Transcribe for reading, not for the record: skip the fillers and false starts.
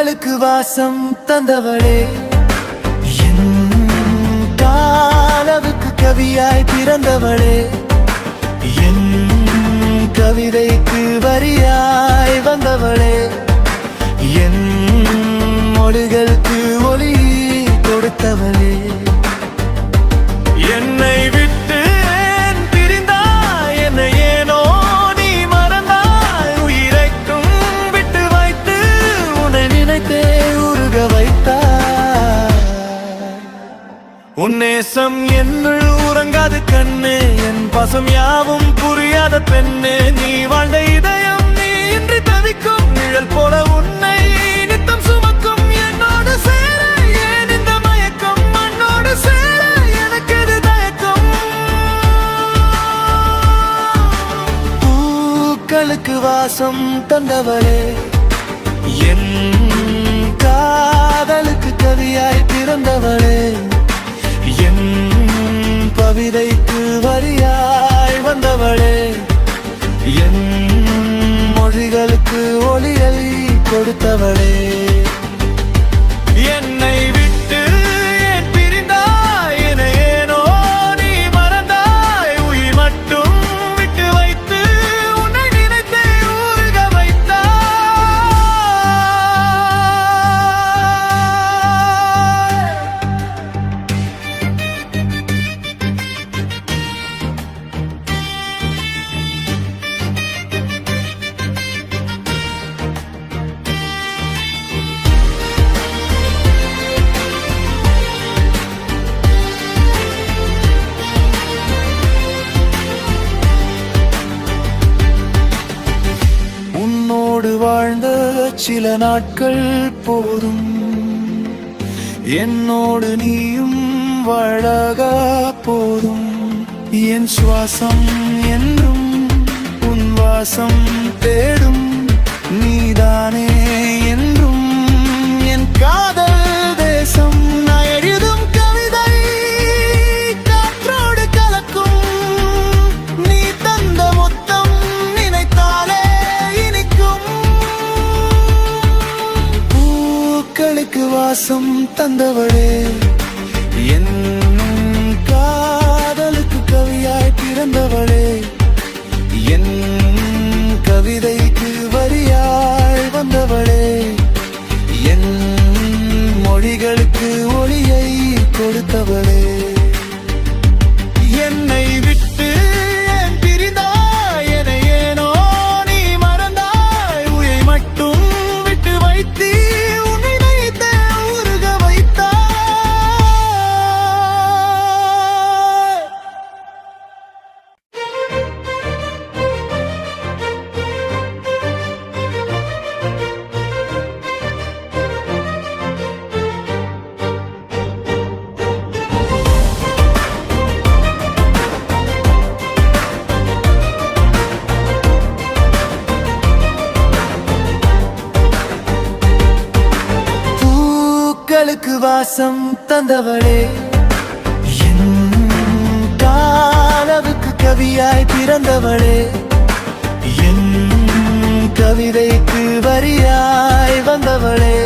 பூக்களுக்கு வாசம் தந்தவளே, என் காலவுக்கு கவியாய் பிறந்தவளே, என் கவிதைக்கு வரியாய் வந்தவளே, என் மொழிகளுக்கு ஒளி கொடுத்தவளே. என்னை விட்டு ஏன் பிரிந்தாய், என்னை ஏனோ நீ மறந்தாய், உயிரைக்கும் விட்டு வைத்து உன்னை நினைத்தே உருக வைத்தாய். உன் நேசம் என்னுள் உறங்காது கண்ணே, என் பசம் யாவும் புரியாத பெண்ணே, நீ வாழ்ந்த இதயம் நீ இன்றி தவிக்கும் நிழல் போல உன்னை நித்தம் சுமக்கும். என்னோடு சேர ஏன் இந்த மயக்கம், மண்ணோடு சேர எனக்கு இது தயக்கம். பூக்களுக்கு வாசம் தந்தவளே, என் காதலுக்கு கவியாய் பிறந்தவளே, என் கவிதைக்கு வரியாய் வந்தவளே, என் மொழிகளுக்கு ஒளியை கொடுத்தவளே. என்னை விட்டு ஏன் பிரிந்தாய், என்னை ஏனோ நீ மறந்தாய், உயிர் மட்டும் விட்டு வைத்து உன்னை நினைத்தே ஊருக வைத்தாய். உன்னோடு வாழ்ந்த சில நாட்கள் போதும், என்னோடு நீயும் வாழாக போதும். என் சுவாசம் என்றும் உன் வாசம் தேடும், நீதானே என்றும் என் காதல் தேசம். நான் எழுதும் கவிதை காற்றோடு கலக்கும், நீ தந்த மொத்தம் நினைத்தாலே இனிக்கும். பூக்களுக்கு வாசம் தந்தவளே, என் காதலுக்கு கவியாய் பிறந்தவளே, என் கவிதைக்கு வரியாய் வந்தவளே, என் மொழிகளுக்கு ஒளியை கொடுத்தவளே. என்னை விட்டு ஏன் பிரிந்தாய், என்னை ஏனோ நீ மறந்தாய், உயிரை மட்டும் விட்டு வைத்து உன்னை நினைத்தே உருக வைத்தாய். பூக்களுக்கு வாசம் தந்தவளே, என் காலவுக்கு கவியாய் பிறந்தவளே, என் கவிதைக்கு வரியாய் வந்தவளே,